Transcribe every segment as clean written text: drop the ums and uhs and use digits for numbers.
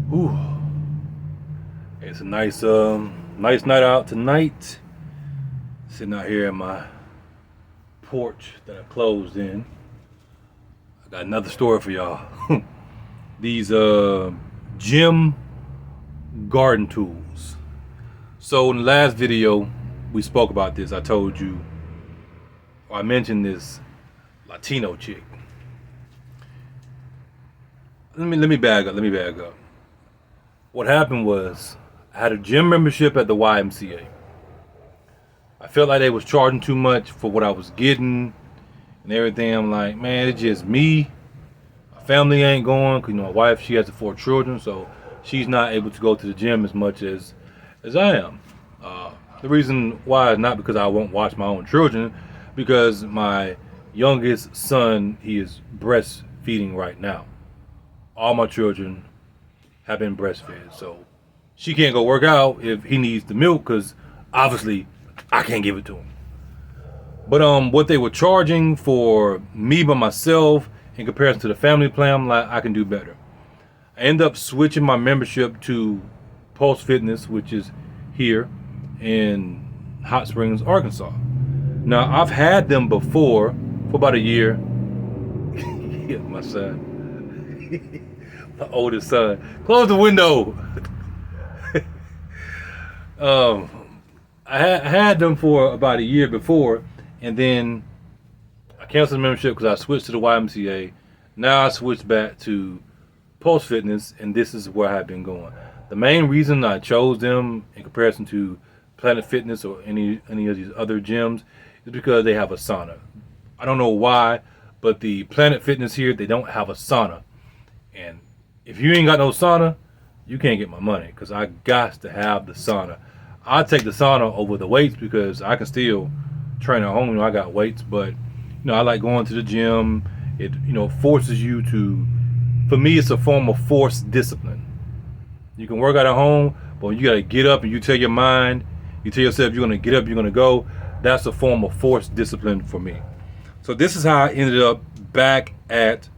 Whew. It's a nice night out tonight. Sitting out here in my porch that I closed in. I got another story for y'all. These gym garden tools. So in the last video, we spoke about this. I told you, or I mentioned this Latino chick. Let me bag up. What happened was I had a gym membership at the YMCA. I felt like they was charging too much for what I was getting and everything. I'm like, man, it's just me. My family ain't going because my wife, she has 4 children, so she's not able to go to the gym as much as I am. The reason why is not because I won't watch my own children, because my youngest son, he is breastfeeding right now. All my children have been breastfed, so she can't go work out if he needs the milk because obviously I can't give it to him. But what they were charging for me by myself in comparison to the family plan, I'm like, I can do better. I end up switching my membership to Pulse Fitness, which is here in Hot Springs, Arkansas. Now I've had them before for about a year. Yeah, my son. My oldest son. Close the window. I had them for about a year before, and then I canceled the membership because I switched to the YMCA. Now I switched back to Pulse Fitness, and this is where I've been going. The main reason I chose them in comparison to Planet Fitness or any of these other gyms is because they have a sauna. I don't know why, but the Planet Fitness here, they don't have a sauna. And if you ain't got no sauna, you can't get my money because I got to have the sauna. I take the sauna over the weights because I can still train at home. I got weights, but I like going to the gym. It forces you to. For me, it's a form of forced discipline. You can work out at home, but you got to get up and you tell your mind, you tell yourself you're going to get up, you're going to go. That's a form of forced discipline for me. So this is how I ended up back at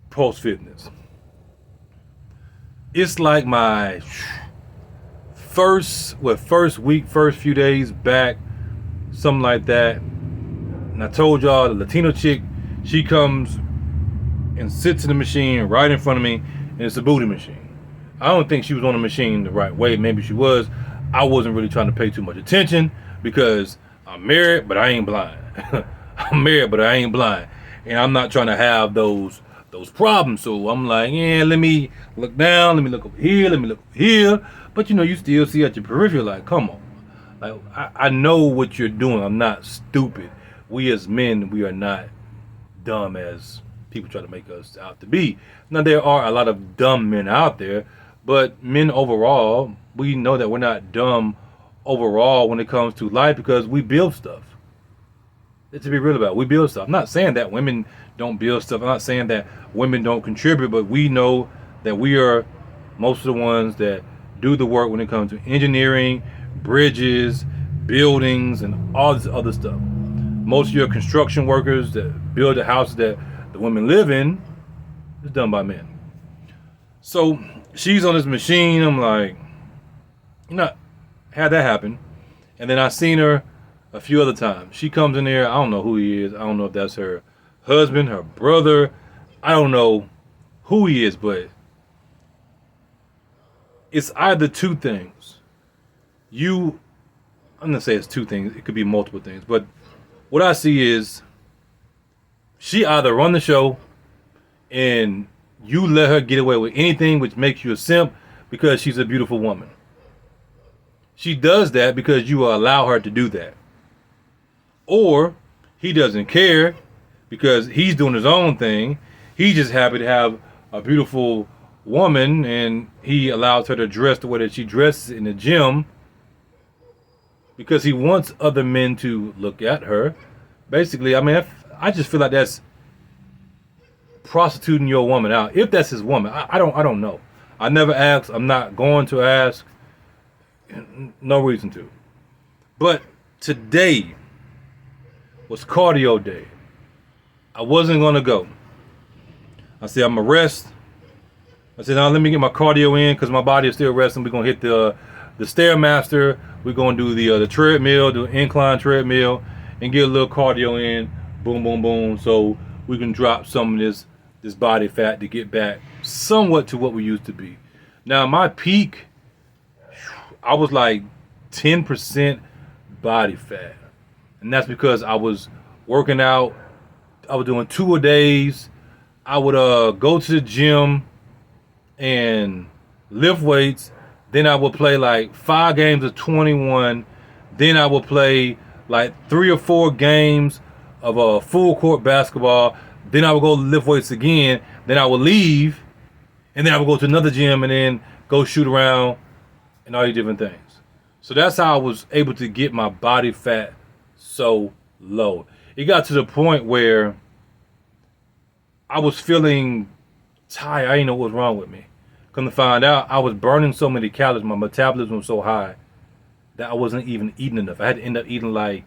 Pulse Fitness. It's like my first week, first few days back, something like that. And I told y'all the Latino chick, she comes and sits in the machine right in front of me, and it's a booty machine. I don't think she was on the machine the right way. Maybe she was. I wasn't really trying to pay too much attention because I'm married, but I ain't blind. I'm married, but I ain't blind, and I'm not trying to have those problems. So I'm like, yeah, let me look down, let me look over here, let me look over here. But you still see at your periphery, like, come on. Like, I know what you're doing. I'm not stupid. We as men, we are not dumb as people try to make us out to be. Now, there are a lot of dumb men out there, but men overall, we know that we're not dumb overall when it comes to life because we build stuff. To be real about it, we build stuff. I'm not saying that women don't build stuff. I'm not saying that women don't contribute, but we know that we are most of the ones that do the work when it comes to engineering, bridges, buildings, and all this other stuff. Most of your construction workers that build the houses that the women live in is done by men. So she's on this machine. I'm like, had that happen. And then I seen her a few other times. She comes in there. I don't know who he is. I don't know if that's her husband, her brother. I don't know who he is, but it's either two things. I'm gonna say it's two things. It could be multiple things, but what I see is she either run the show and you let her get away with anything, which makes you a simp because she's a beautiful woman. She does that because you allow her to do that. Or he doesn't care because he's doing his own thing. He's just happy to have a beautiful woman and he allows her to dress the way that she dresses in the gym because he wants other men to look at her. Basically, I just feel like that's prostituting your woman out. If that's his woman, I don't know. I never asked. I'm not going to ask. No reason to. But today was cardio day. I wasn't gonna go. I said I'm gonna rest I said, now let me get my cardio in because my body is still resting. We're gonna hit the Stairmaster. We're gonna do the treadmill, the incline treadmill, and get a little cardio in. Boom, boom, boom. So we can drop some of this body fat to get back somewhat to what we used to be. Now my peak, I was like 10% body fat, and that's because I was working out. I was doing 2-a-days. I would go to the gym and lift weights. Then I would play like 5 games of 21. Then I would play like 3 or 4 games of a full court basketball. Then I would go lift weights again. Then I would leave, and then I would go to another gym and then go shoot around and all these different things. So that's how I was able to get my body fat so low. It got to the point where I was feeling tired. I didn't know what was wrong with me. Come to find out, I was burning so many calories. My metabolism was so high that I wasn't even eating enough. I had to end up eating like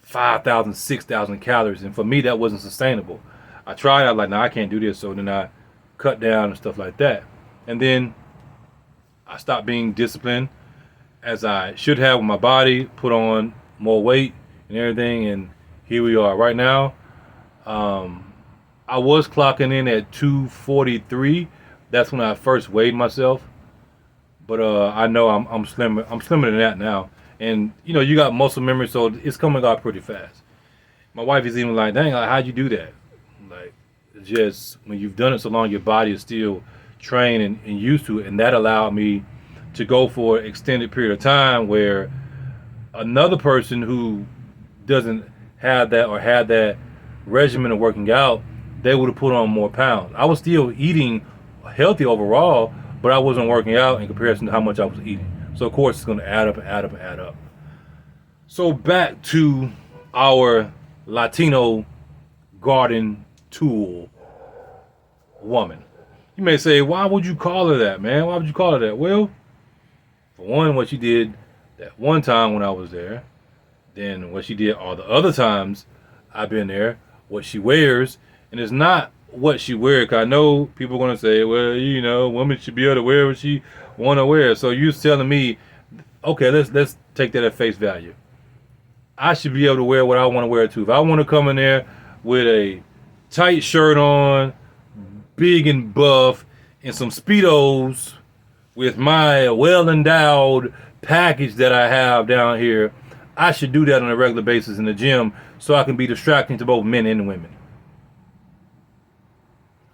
5,000, 6,000 calories. And for me, that wasn't sustainable. I tried. I was like, no, I can't do this. So then I cut down and stuff like that. And then I stopped being disciplined as I should have with my body, put on more weight and everything. And here we are right now. I was clocking in at 243. That's when I first weighed myself. But I know I'm slimmer. I'm slimmer than that now. And you know, you got muscle memory, so it's coming out pretty fast. My wife is even like, dang, like, how'd you do that? Like, just when you've done it so long, your body is still trained and used to it. And that allowed me to go for an extended period of time where another person who doesn't have that or had that regimen of working out, they would have put on more pounds. I was still eating healthy overall, but I wasn't working out in comparison to how much I was eating. So of course it's going to add up and add up and add up. So back to our Latino garden tool woman. You may say, why would you call her that, man? Why would you call her that? Well, for one, what she did that one time when I was there, then what she did all the other times I've been there, what she wears, and it's not what she wears. Cause I know people are gonna say, well, you know, women should be able to wear what she want to wear. So you're telling me, okay, let's take that at face value. I should be able to wear what I want to wear too. If I want to come in there with a tight shirt on, big and buff, and some Speedos with my well-endowed package that I have down here, I should do that on a regular basis in the gym so I can be distracting to both men and women.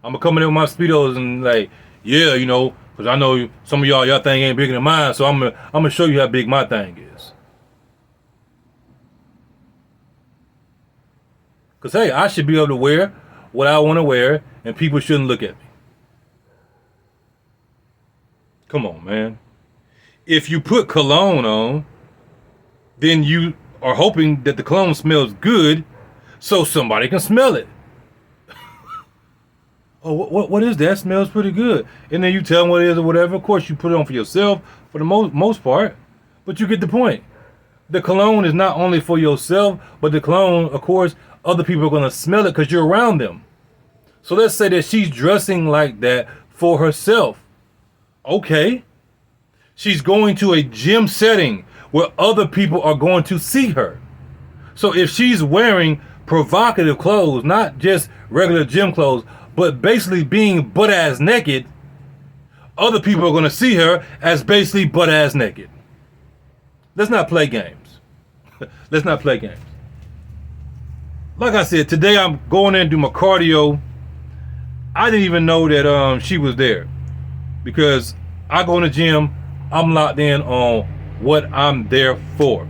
I'm gonna come in with my Speedos and like, yeah, you know, because I know some of y'all thing ain't bigger than mine, so I'm gonna show you how big my thing is. Because hey, I should be able to wear what I want to wear, and people shouldn't look at me. Come on, man. If you put cologne on, then you are hoping that the cologne smells good so somebody can smell it. Oh, what is that? Smells pretty good. And then you tell them what it is or whatever. Of course, you put it on for yourself for the most part, but you get the point. The cologne is not only for yourself, but the cologne, of course, other people are going to smell it because you're around them. So let's say that she's dressing like that for herself. Okay. She's going to a gym setting where other people are going to see her. So if she's wearing provocative clothes, not just regular gym clothes, but basically being butt-ass naked, other people are going to see her as basically butt-ass naked. Let's not play games. Let's not play games. Like I said, today I'm going in and do my cardio. I didn't even know that she was there because I go in the gym, I'm locked in on what I'm there for.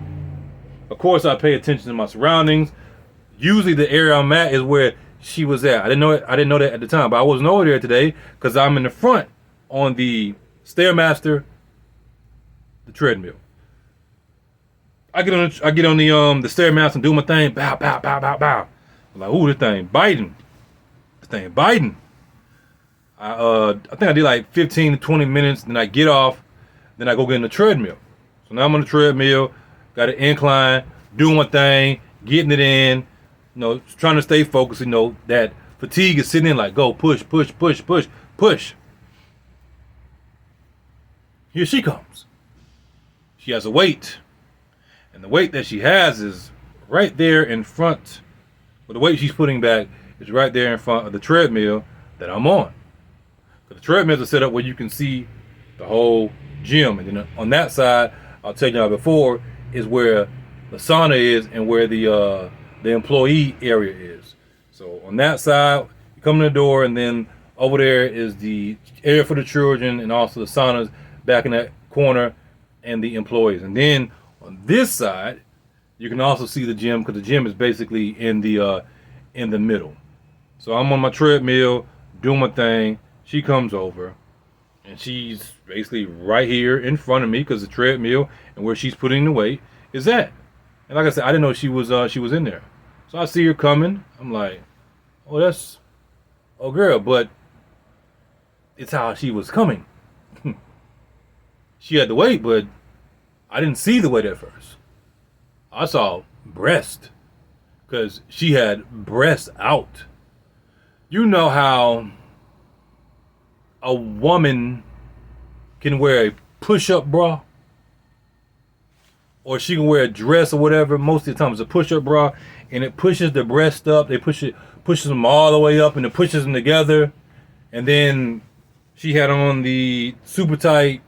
Of course, I pay attention to my surroundings. Usually the area I'm at is where she was at. I didn't know that at the time, but I wasn't over there today because I'm in the front on the Stairmaster, the treadmill. I get on the Stairmaster and do my thing. Bow, bow, bow, bow, bow. I'm like, ooh, this thing biting. I think I did like 15 to 20 minutes. Then I get off. Then I go get in the treadmill. So now I'm on the treadmill. Got an incline. Doing my thing. Getting it in. You know, trying to stay focused. You know, that fatigue is sitting in like, go, push, push, push, push, push. Here she comes. She has a weight. And the weight that she has is right there in front. But the weight she's putting back is right there in front of the treadmill that I'm on. So the treadmills are set up where you can see the whole gym. And then on that side, I'll tell you before, is where the sauna is and where the employee area is. So on that side, you come in the door, and then over there is the area for the children and also the saunas back in that corner and the employees. And then on this side, you can also see the gym, because the gym is basically in the middle. So I'm on my treadmill doing my thing. She comes over, and she's basically right here in front of me, because the treadmill and where she's putting the weight is at. And like I said, I didn't know she was in there. So I see her coming. I'm like, oh, that's girl, but it's how she was coming. She had the weight, but I didn't see the weight at first. I saw breast, because she had breast out. You know how a woman can wear a push-up bra, or she can wear a dress or whatever. Most of the time it's a push-up bra, and it pushes the breast up. They pushes them all the way up, and it pushes them together. And then she had on the super tight,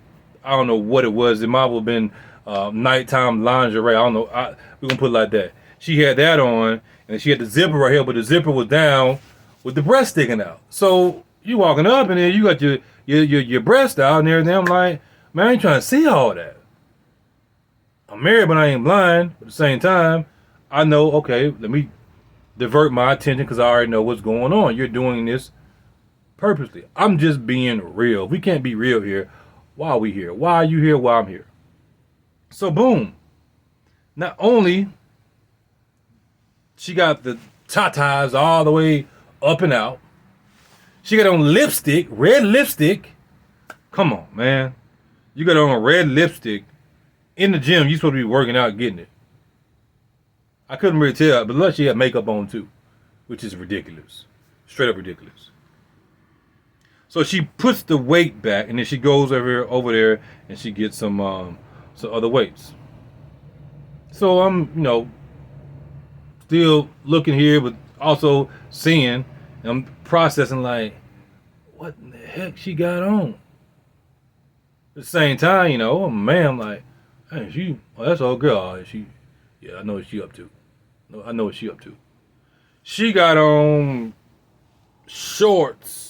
I don't know what it was. It might have been nighttime lingerie. I don't know. We're going to put it like that. She had that on, and she had the zipper right here, but the zipper was down with the breast sticking out. So you walking up, and then you got your breast out and everything. I'm like, man, I ain't trying to see all that. I'm married, but I ain't blind. At the same time, I know, okay, let me divert my attention, because I already know what's going on. You're doing this purposely. I'm just being real. We can't be real here. Why are we here? Why are you here? Why I'm here? So boom. Not only she got the tatas all the way up and out, she got on lipstick, red lipstick. Come on, man. You got on red lipstick in the gym. You supposed to be working out, getting it. I couldn't really tell, but look, she had makeup on too, which is ridiculous. Straight up ridiculous. So she puts the weight back, and then she goes over there, and she gets some other weights. So I'm, still looking here, but also seeing, and I'm processing like, what in the heck she got on? At the same time, man, I'm like, hey, that's all girl. Yeah, I know what she up to. I know what she up to. She got on shorts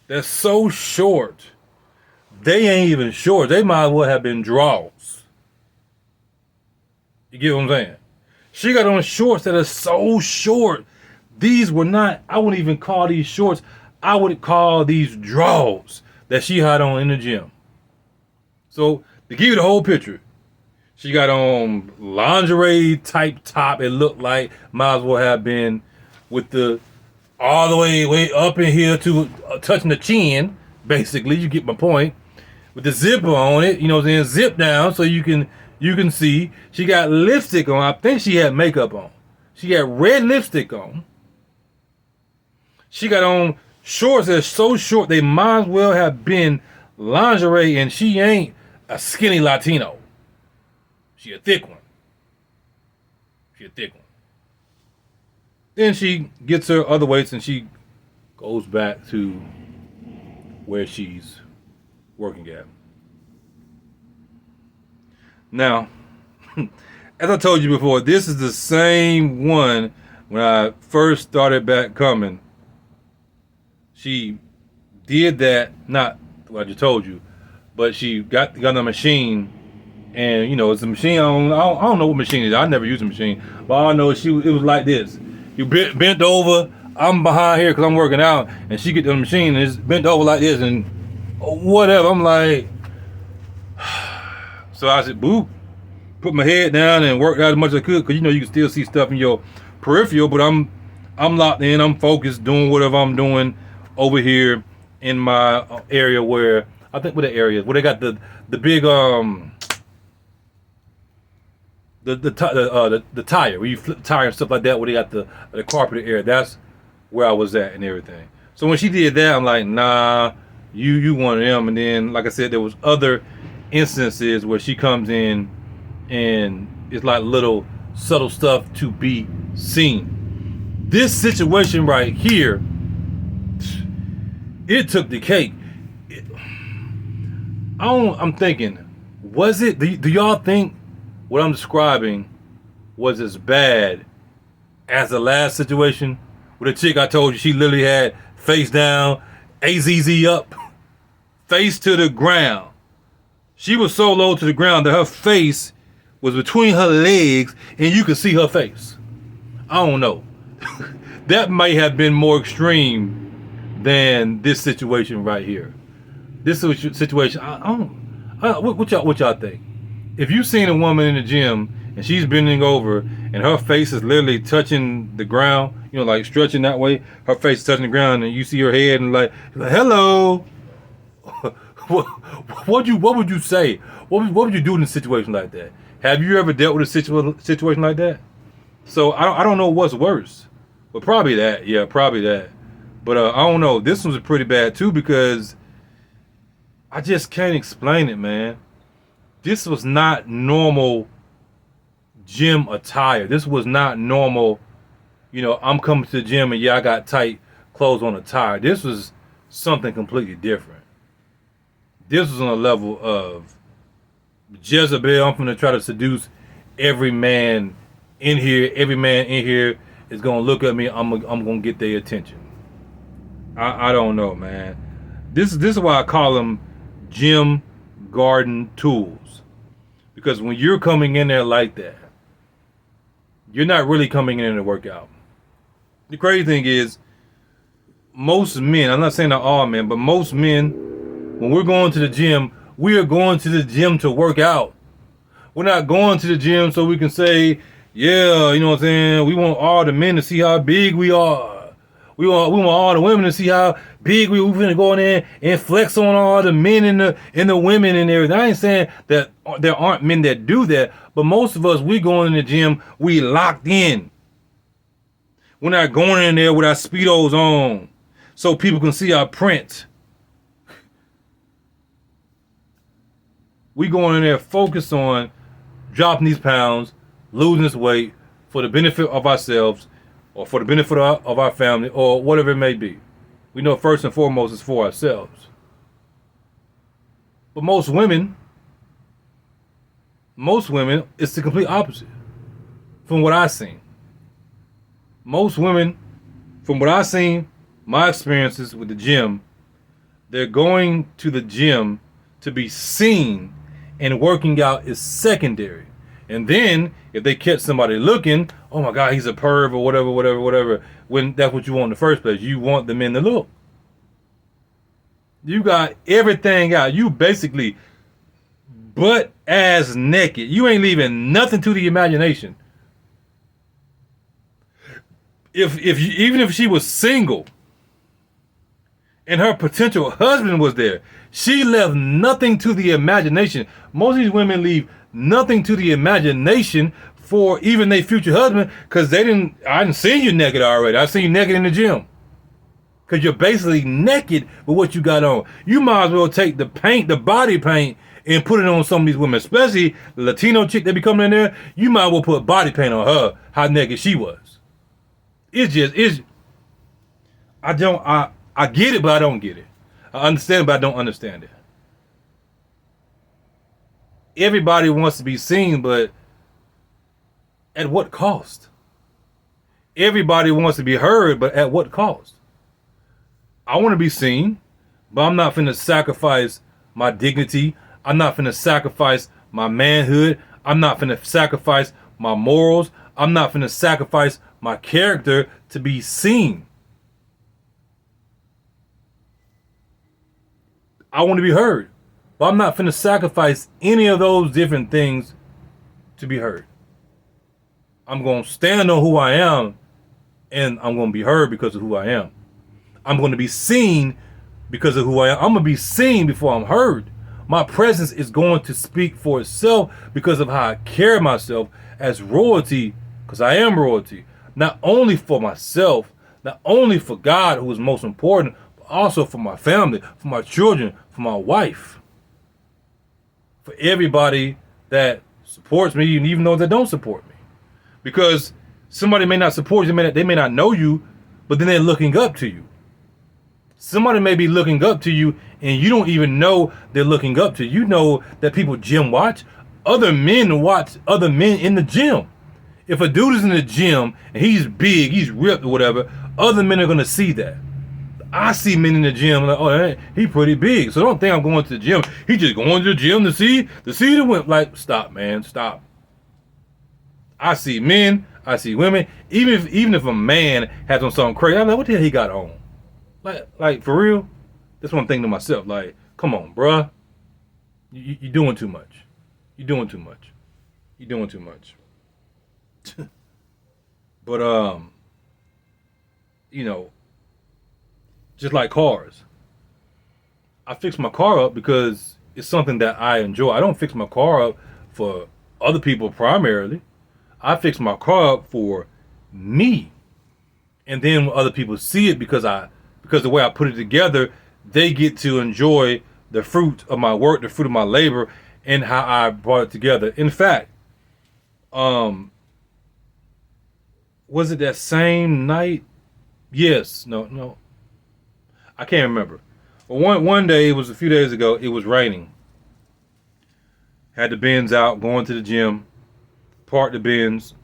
that's so short, they ain't even shorts. They might as well have been drawers. You get what I'm saying? She got on shorts that are so short. These were not, I wouldn't even call these shorts. I would call these drawers that she had on in the gym. So, to give you the whole picture, she got on lingerie type top. It looked like might as well have been with the all the way up in here to touching the chin. Basically, you get my point. With the zipper on it, then zip down so you can see. She got lipstick on. I think she had makeup on. She had red lipstick on. She got on shorts that are so short they might as well have been lingerie, and she ain't a skinny Latino. She a thick one. Then she gets her other weights, and she goes back to where she's working at. Now, as I told you before, this is the same one when I first started back coming. She did that, not what I just told you, but she got on the machine, and it's a machine. I don't know what machine it is. I never used a machine, but all I know is it was like this. You bent over. I'm behind here because I'm working out, and she get on the machine and it's bent over like this, and whatever. I'm like, so I said, boop, put my head down and worked out as much as I could, because you can still see stuff in your peripheral, but I'm locked in. I'm focused, doing whatever I'm doing over here in my area where I think where the area is, where they got the big the tire, where you flip the tire and stuff like that, where they got the carpeted area. That's where I was at and everything. So when she did that, I'm like, nah, you one of them. And then, like I said, there was other instances where she comes in and it's like little subtle stuff to be seen. This situation right here, it took the cake. I'm thinking, was it? Do y'all think what I'm describing was as bad as the last situation with the chick I told you she literally had face down, AZZ up, face to the ground. She was so low to the ground that her face was between her legs and you could see her face. I don't know. That may have been more extreme than this situation right here. This situation, what y'all think? If you've seen a woman in the gym and she's bending over and her face is literally touching the ground, you know, like stretching that way, her face is touching the ground, and you see her head and like hello, what would you say? What would you do in a situation like that? Have you ever dealt with a situation like that? So I don't know what's worse, but probably that. Yeah, probably that. But I don't know. This one's pretty bad too because I just can't explain it, man. This was not normal gym attire. This was not normal, you know, I'm coming to the gym and yeah, I got tight clothes on attire. This was something completely different. This was on a level of Jezebel. I'm gonna try to seduce every man in here. Every man in here is gonna look at me. I'm gonna get their attention. I don't know, man. This is why I call them gym garden tools. Because when you're coming in there like that, you're not really coming in to work out. The crazy thing is, most men, I'm not saying that all men, but most men, when we're going to the gym, we are going to the gym to work out. We're not going to the gym so we can say, yeah, you know what I'm saying, we want all the men to see how big we are. We want all the women to see how big we're gonna go in there and flex on all the men and the women and everything. I ain't saying that there aren't men that do that, but most of us, we going in the gym, we locked in. We're not going in there with our Speedos on so people can see our print. We going in there focused on dropping these pounds, losing this weight for the benefit of ourselves or for the benefit of our family or whatever it may be. We know first and foremost it's for ourselves. But most women, it's the complete opposite from what I've seen. Most women, from what I've seen, my experiences with the gym, they're going to the gym to be seen, and working out is secondary. And then if they catch somebody looking, oh my God, he's a perv or whatever, when that's what you want in the first place. You want the men to look. You got everything out. You basically butt ass naked. You ain't leaving nothing to the imagination. Even if she was single and her potential husband was there, she left nothing to the imagination. Most of these women leave nothing to the imagination for even their future husband, because I didn't see you naked already. I seen you naked in the gym. Because you're basically naked with what you got on. You might as well take the paint, the body paint, and put it on some of these women, especially the Latino chick that be coming in there. You might as well put body paint on her, how naked she was. I get it, but I don't get it. I understand it, but I don't understand it. Everybody wants to be seen, but at what cost? Everybody wants to be heard, but at what cost? I want to be seen, but I'm not finna sacrifice my dignity. I'm not finna sacrifice my manhood. I'm not finna sacrifice my morals. I'm not finna sacrifice my character to be seen. I want to be heard, but I'm not finna sacrifice any of those different things to be heard. I'm going to stand on who I am, and I'm going to be heard because of who I am. I'm going to be seen because of who I am. I'm going to be seen before I'm heard. My presence is going to speak for itself because of how I carry myself as royalty, because I am royalty. Not only for myself, not only for God, who is most important, but also for my family, for my children, for my wife, for everybody that supports me, and even those that don't support me. Because somebody may not support you, they may not know you, but then they're looking up to you. Somebody may be looking up to you, and you don't even know they're looking up to you. You know that people gym watch. Other men watch other men in the gym. If a dude is in the gym and he's big, he's ripped or whatever, other men are gonna see that. I see men in the gym like, oh, he pretty big. So don't think I'm going to the gym. He just going to the gym to see the wimp. Like, stop, man, stop. I see men, I see women. Even if a man has on something crazy, I'm like, what the hell he got on? Like for real? That's what I'm thinking to myself. Like, come on, bruh. You're doing too much. You're doing too much. You're doing too much. But you know, just like cars, I fix my car up because it's something that I enjoy. I don't fix my car up for other people primarily. I fix my car up for me. And then when other people see it because the way I put it together, they get to enjoy the fruit of my work, the fruit of my labor, and how I brought it together. In fact, was it that same night? Yes. No. I can't remember. But one day, it was a few days ago, it was raining. Had the Benz out, going to the gym, parked the Benz,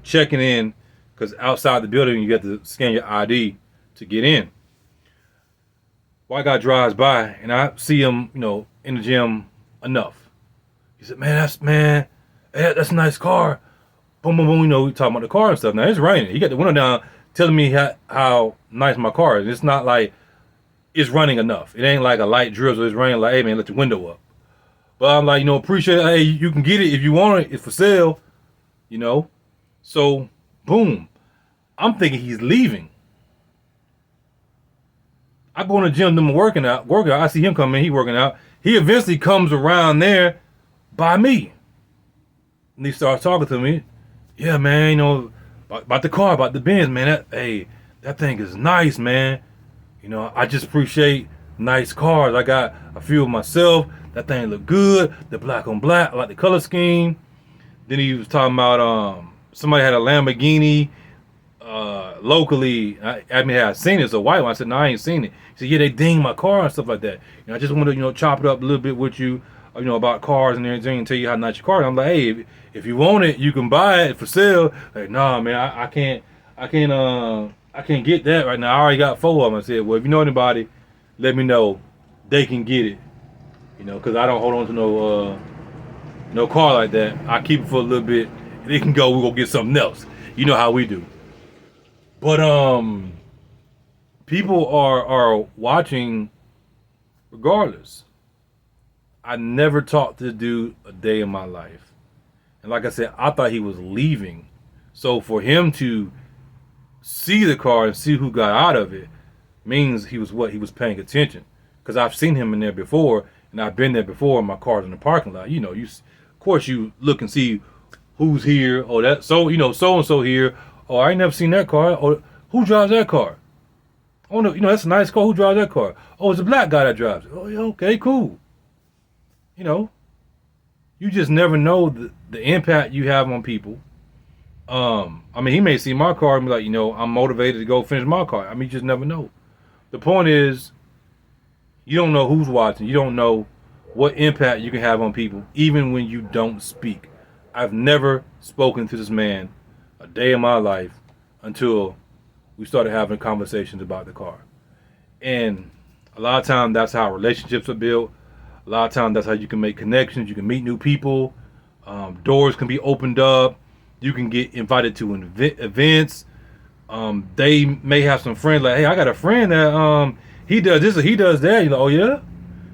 checking in, because outside the building, you got to scan your ID to get in. White guy drives by, and I see him, in the gym enough. He said, that's a nice car. Boom, boom, boom, we talking about the car and stuff. Now, it's raining. He got the window down, telling me how nice my car is. It's not like it's running enough. It ain't like a light drizzle. It's raining like, hey, man, let the window up. But I'm like, appreciate it. Hey, you can get it if you want it. It's for sale, So, boom. I'm thinking he's leaving. I go in the gym, them working out. I see him coming, he working out. He eventually comes around there by me. And he starts talking to me. Yeah, man, about the car, about the Benz, man. That thing is nice, man. I just appreciate nice cars. I got a few of myself. That thing look good. The black on black. I like the color scheme. Then he was talking about somebody had a Lamborghini locally. I seen it. It's a white one. I said, no, I ain't seen it. He said, yeah, they dinged my car and stuff like that. I just want to, chop it up a little bit with you, about cars and everything and tell you how nice your car is. I'm like, hey, if you want it, you can buy it for sale. Like, nah, man, I can't get that right now. I already got 4 of them. I said, well, if you know anybody, let me know. They can get it. Because I don't hold on to no car like that. I keep it for a little bit. And it can go. We'll go get something else. You know how we do. But people are watching regardless. I never talked to the dude a day in my life. And like I said, I thought he was leaving. So for him to see the car and see who got out of it means he was paying attention. Because I've seen him in there before, and I've been there before. My car's in the parking lot. Of course you look and see who's here. Oh, that so and so here. Oh, I ain't never seen that car. Oh, who drives that car? Oh no, that's a nice car. Who drives that car? Oh, it's a black guy that drives it. Oh, yeah, okay, cool. You just never know the impact you have on people. He may see my car and be like, I'm motivated to go finish my car. You just never know. The point is, you don't know who's watching. You don't know what impact you can have on people, even when you don't speak. I've never spoken to this man a day in my life until we started having conversations about the car. And a lot of times that's how relationships are built. A lot of times that's how you can make connections. You can meet new people. Doors can be opened up. You can get invited to events. They may have some friends like, hey, I got a friend that he does this or he does that. Oh yeah?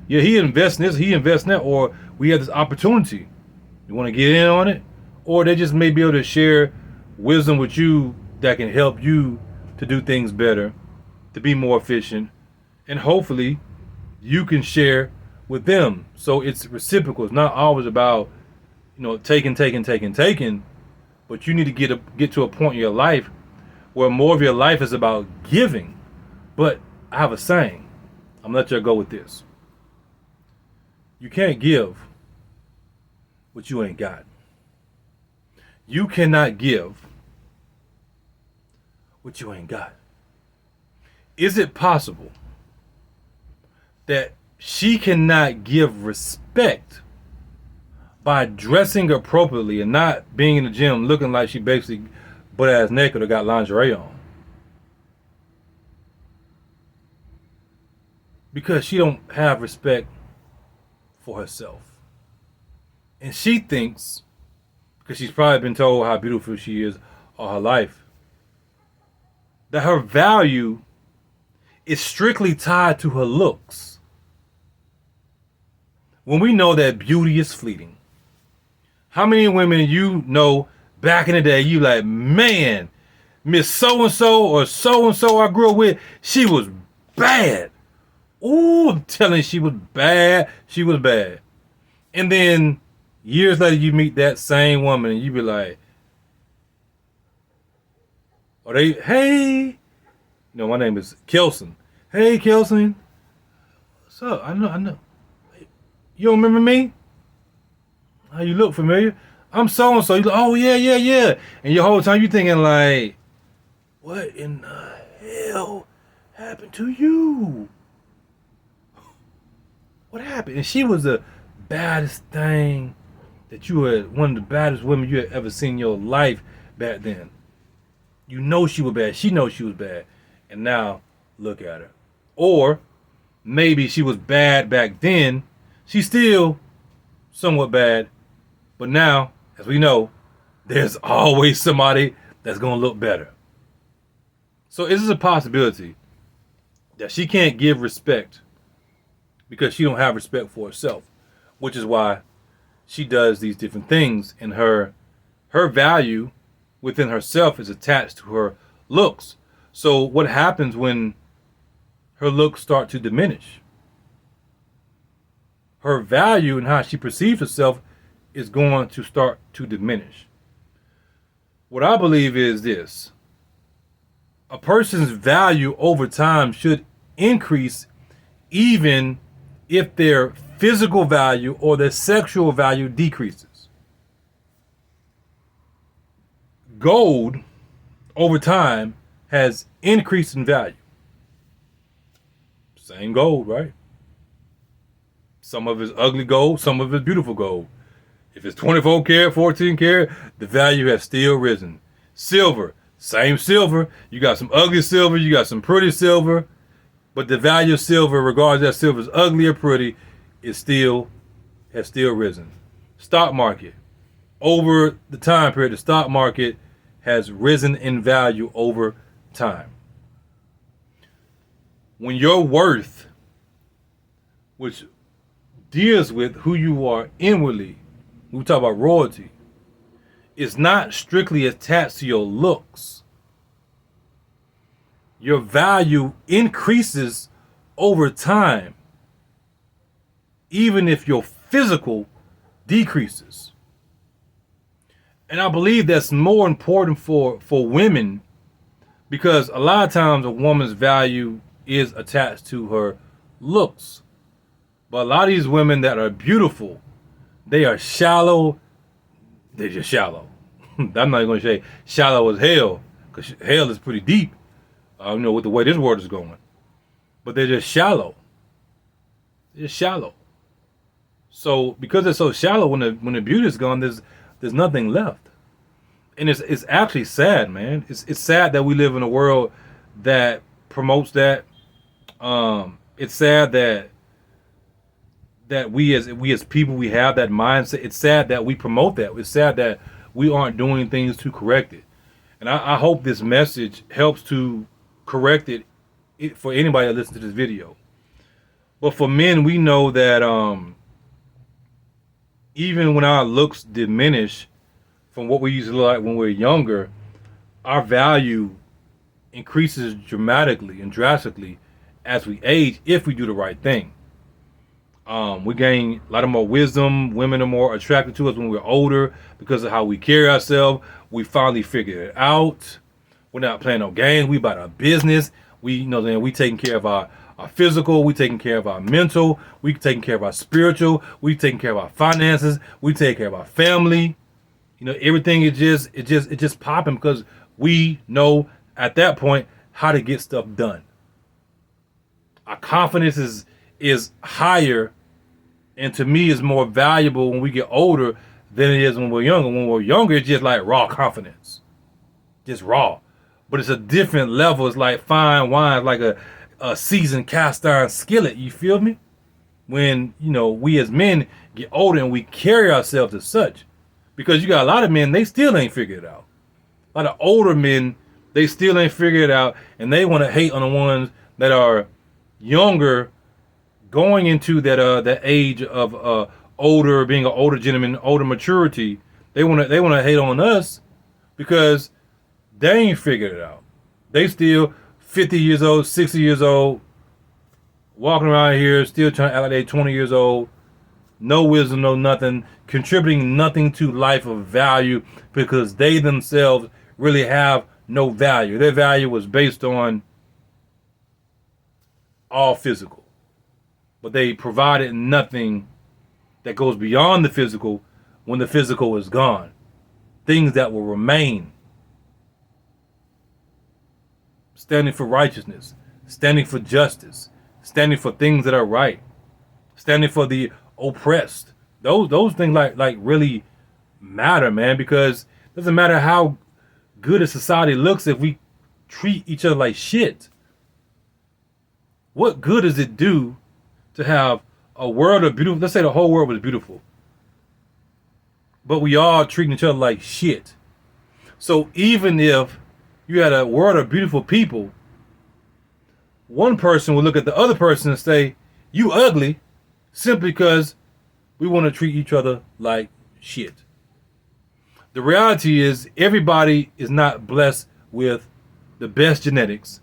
Yeah, he invests in this, he invests in that, or we have this opportunity. You want to get in on it? Or they just may be able to share wisdom with you that can help you to do things better, to be more efficient, and hopefully you can share with them. So it's reciprocal. It's not always about, taking, but you need to get to a point in your life where more of your life is about giving. But I have a saying, I'm gonna let you go with this. You can't give what you ain't got. You cannot give what you ain't got. Is it possible that she cannot give respect by dressing appropriately and not being in the gym looking like she basically butt ass naked or got lingerie on? Because she don't have respect for herself. And she thinks, because she's probably been told how beautiful she is all her life, that her value is strictly tied to her looks. When we know that beauty is fleeting. How many women you know back in the day, you like, man, Miss So-and-so or so-and-so I grew up with, she was bad. Ooh, I'm telling you, she was bad. She was bad. And then years later, you meet that same woman and you be like, or they, hey, my name is Kelson. Hey, Kelson. What's up? I know. You don't remember me? How you look familiar? I'm so-and-so. You like, oh, yeah. And your whole time you thinking like, what in the hell happened to you? What happened? And she was the baddest thing that you had, one of the baddest women you had ever seen in your life back then. You know she was bad. She knows she was bad. And now, look at her. Or maybe she was bad back then. She's still somewhat bad. But now, as we know, there's always somebody that's going to look better. So is this a possibility that she can't give respect because she don't have respect for herself, which is why she does these different things, and her value within herself is attached to her looks. So what happens when her looks start to diminish? Her value and how she perceives herself is going to start to diminish. What I believe is this: a person's value over time should increase even if their physical value or their sexual value decreases. Gold over time has increased in value. Same gold, right? Some of it's ugly gold, some of it's beautiful gold. If it's 24 karat, 14 karat, the value has still risen. Silver, same silver. You got some ugly silver, you got some pretty silver. But the value of silver, regardless that silver is ugly or pretty, has still risen. Stock market. Over the time period, the stock market has risen in value over time. When your worth, which deals with who you are inwardly, we talk about royalty, is not strictly attached to your looks, your value increases over time, even if your physical decreases. And I believe that's more important for women, because a lot of times a woman's value is attached to her looks. But a lot of these women that are beautiful, they are shallow. They're just shallow. I'm not even going to say shallow as hell, because hell is pretty deep. With the way this world is going. But they're just shallow. They're just shallow. So because they're so shallow, when the beauty is gone, there's nothing left. And it's actually sad, man. It's sad that we live in a world that promotes that. It's sad that we as people, we have that mindset. It's sad that we promote that. It's sad that we aren't doing things to correct it. And I hope this message helps to correct it for anybody that listens to this video. But for men, we know that even when our looks diminish from what we used to look like when we were younger, our value increases dramatically and drastically as we age if we do the right thing. We gain a lot of more wisdom. Women are more attracted to us when we're older because of how we carry ourselves. We finally figured it out. We're not playing no games. We about our business. We taking care of our our physical, we taking care of our mental, we taking care of our spiritual, we taking care of our finances, we take care of our family. You know, everything is just popping because we know at that point how to get stuff done. Our confidence is higher, and to me is more valuable when we get older than it is when we're younger. When we're younger, it's just like raw confidence. Just raw. But it's a different level. It's like fine wine, like a seasoned cast iron skillet. You feel me? When, you know, we as men get older and we carry ourselves as such. Because you got a lot of men, they still ain't figured it out. A lot of older men, they still ain't figured it out. And they want to hate on the ones that are younger, going into that age of older, being an older gentleman, older maturity. They want to hate on us because they ain't figured it out. They still 50 years old, 60 years old, walking around here, still trying to act like they 20 years old. No wisdom, no nothing, contributing nothing to life of value because they themselves really have no value. Their value was based on all physical. But they provided nothing that goes beyond the physical when the physical is gone. Things that will remain. Standing for righteousness, standing for justice, standing for things that are right, standing for the oppressed. Those things like really matter, man, because it doesn't matter how good a society looks if we treat each other like shit. What good does it do to have a world of beautiful, let's say the whole world was beautiful, but we all treating each other like shit? So even if you had a world of beautiful people, one person would look at the other person and say, you ugly, simply because we want to treat each other like shit. The reality is everybody is not blessed with the best genetics.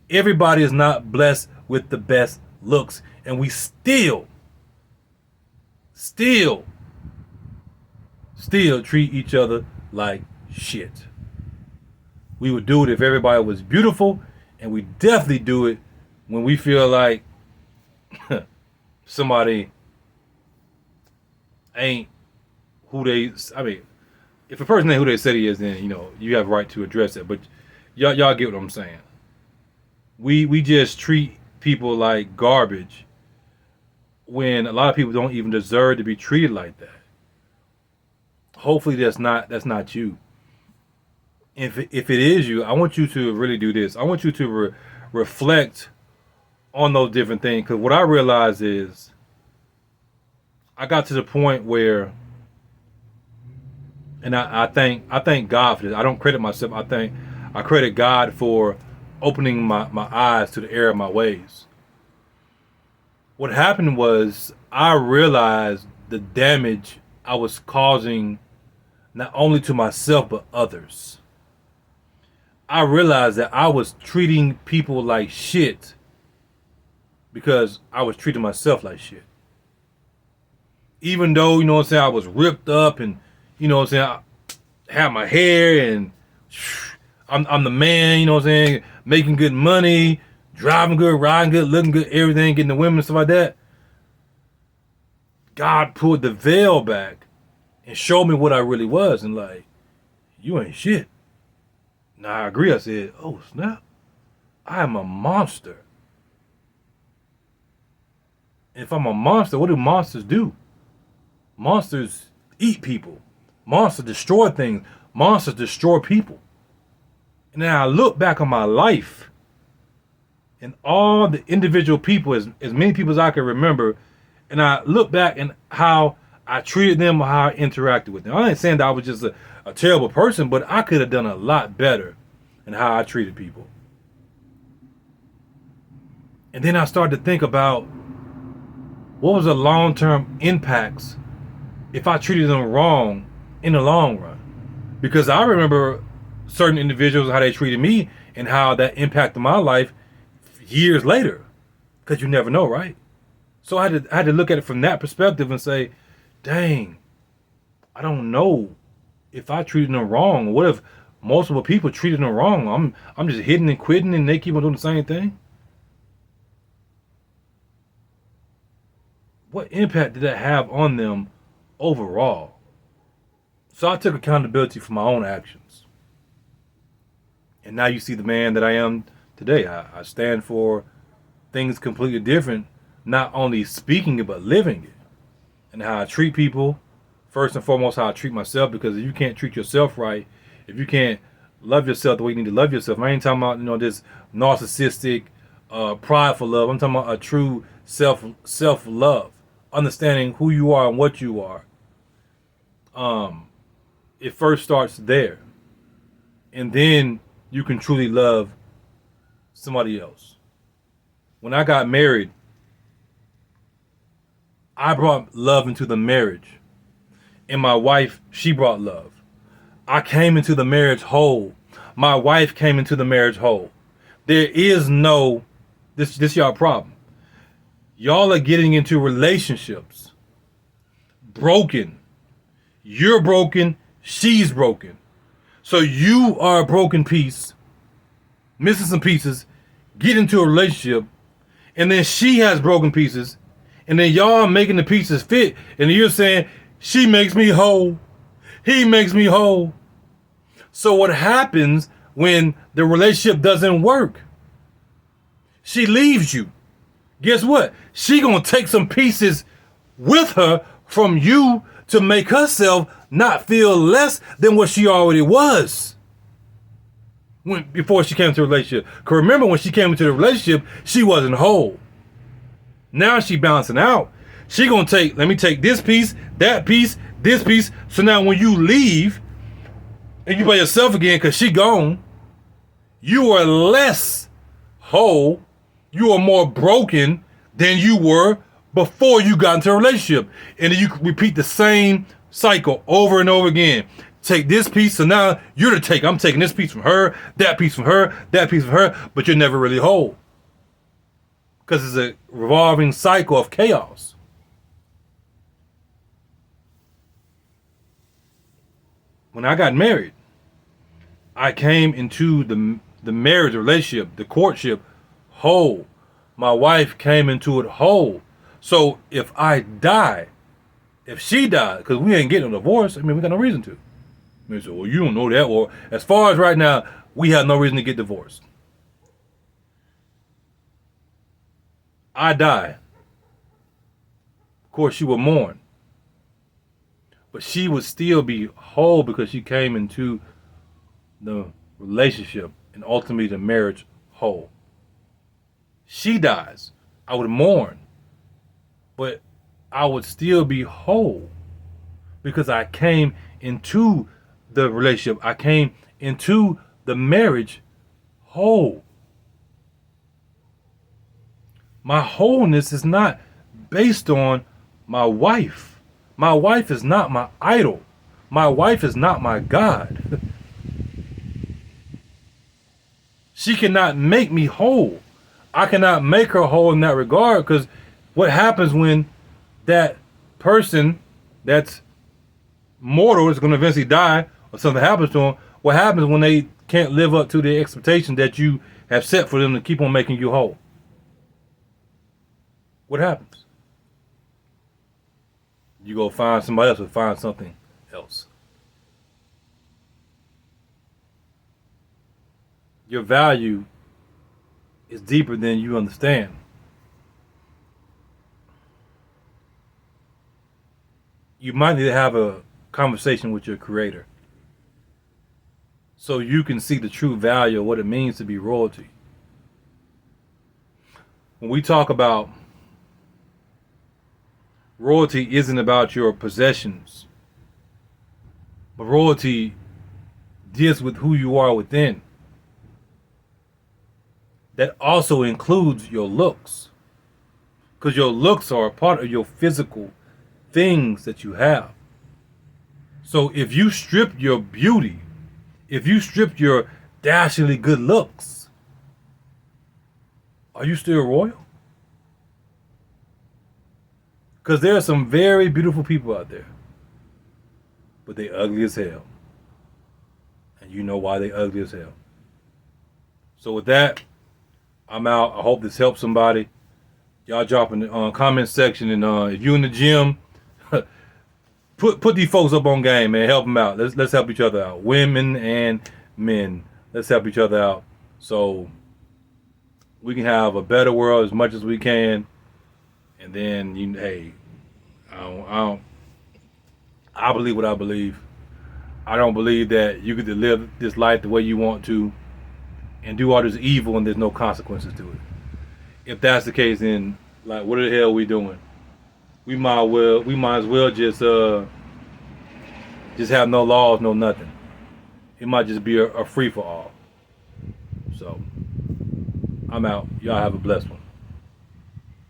Everybody is not blessed with the best looks. And we still treat each other like shit. We would do it if everybody was beautiful, and we definitely do it when we feel like somebody ain't who they, I mean, if a person ain't who they said he is, then, you know, you have a right to address it. But y'all get what I'm saying. We just treat people like garbage when a lot of people don't even deserve to be treated like that. Hopefully that's not you. If it is you, I want you to really do this. I want you to reflect on those different things, because what I realized is I got to the point where, and I thank God for this. I don't credit myself. I credit God for opening my eyes to the error of my ways. What happened was I realized the damage I was causing not only to myself but others. I realized that I was treating people like shit because I was treating myself like shit. Even though, you know what I'm saying, I was ripped up and, you know what I'm saying, I had my hair and I'm the man, you know what I'm saying, making good money, driving good, riding good, looking good, everything, getting the women and stuff like that. God pulled the veil back and showed me what I really was, and like, you ain't shit. Now I agree. I said, oh snap, I am a monster. And if I'm a monster, what do monsters do? Monsters eat people. Monsters destroy things. Monsters destroy people. And then I look back on my life and all the individual people, as many people as I can remember, and I look back and how I treated them or how I interacted with them. I ain't saying that I was just a terrible person, but I could have done a lot better in how I treated people. And then I started to think about what was the long-term impacts if I treated them wrong in the long run. Because I remember certain individuals, how they treated me and how that impacted my life years later. Because you never know, right? So I had to look at it from that perspective and say, dang, I don't know if I treated them wrong. What if multiple people treated them wrong? I'm just hitting and quitting and they keep on doing the same thing? what impact did that have on them overall? So I took accountability for my own actions. And now you see the man that I am today. I stand for things completely different, not only speaking it, but living it. And how I treat people, first and foremost, how I treat myself, because if you can't treat yourself right, if you can't love yourself the way you need to love yourself, I ain't talking about, this narcissistic, prideful love. I'm talking about a true self love, understanding who you are and what you are. It first starts there, and then you can truly love somebody else. When I got married, I brought love into the marriage, and my wife, she brought love. I came into the marriage whole. My wife came into the marriage whole. There is no this y'all problem. Y'all are getting into relationships broken. You're broken, she's broken. So you are a broken piece, missing some pieces, get into a relationship, and then she has broken pieces, and then y'all making the pieces fit, and you're saying, she makes me whole, he makes me whole. So what happens when the relationship doesn't work? She leaves you. Guess what? She gonna take some pieces with her from you to make herself not feel less than what she already was before she came into a relationship. Because remember, when she came into the relationship, she wasn't whole. Now she balancing out. She gonna take, let me take this piece, that piece, this piece. So now when you leave and you by yourself again because she gone, you are less whole. You are more broken than you were before you got into a relationship. And then you repeat the same cycle over and over again. Take this piece, so now you're the take. I'm taking this piece from her, that piece from her, that piece from her, but you're never really whole. Because it's a revolving cycle of chaos. When I got married, I came into the marriage relationship, the courtship, whole. My wife came into it whole. So if I die, if she died, because we ain't getting a divorce, we got no reason to. Say, well, you don't know that. Well, as far as right now, we have no reason to get divorced. I die. Of course, she would mourn. But she would still be whole because she came into the relationship and ultimately the marriage whole. She dies. I would mourn. But I would still be whole because I came into the relationship. I came into the marriage whole. My wholeness is not based on my wife. My wife is not my idol. My wife is not my God. She cannot make me whole. I cannot make her whole in that regard, because what happens when that person that's mortal is going to eventually die or something happens to them? What happens when they can't live up to the expectation that you have set for them to keep on making you whole? What happens? You go find somebody else or find something else. Your value is deeper than you understand. You might need to have a conversation with your creator so you can see the true value of what it means to be royalty. When we talk about royalty, isn't about your possessions, but royalty deals with who you are within. That also includes your looks, because your looks are a part of your physical things that you have. So if you strip your beauty, if you strip your dashingly good looks, are you still royal? Because there are some very beautiful people out there, but they ugly as hell. And you know why they ugly as hell. So with that, I'm out. I hope this helps somebody. Y'all drop in the comment section, and if you in the gym, put these folks up on game, man. Help them out. Let's help each other out. Women and men. Let's help each other out so we can have a better world as much as we can. And then hey, I believe what I believe. I don't believe that you get to live this life the way you want to and do all this evil and there's no consequences to it. If that's the case, then like, what the hell are we doing? We might as well just have no laws, no nothing. It might just be a free for all. So I'm out. Y'all have a blessed one.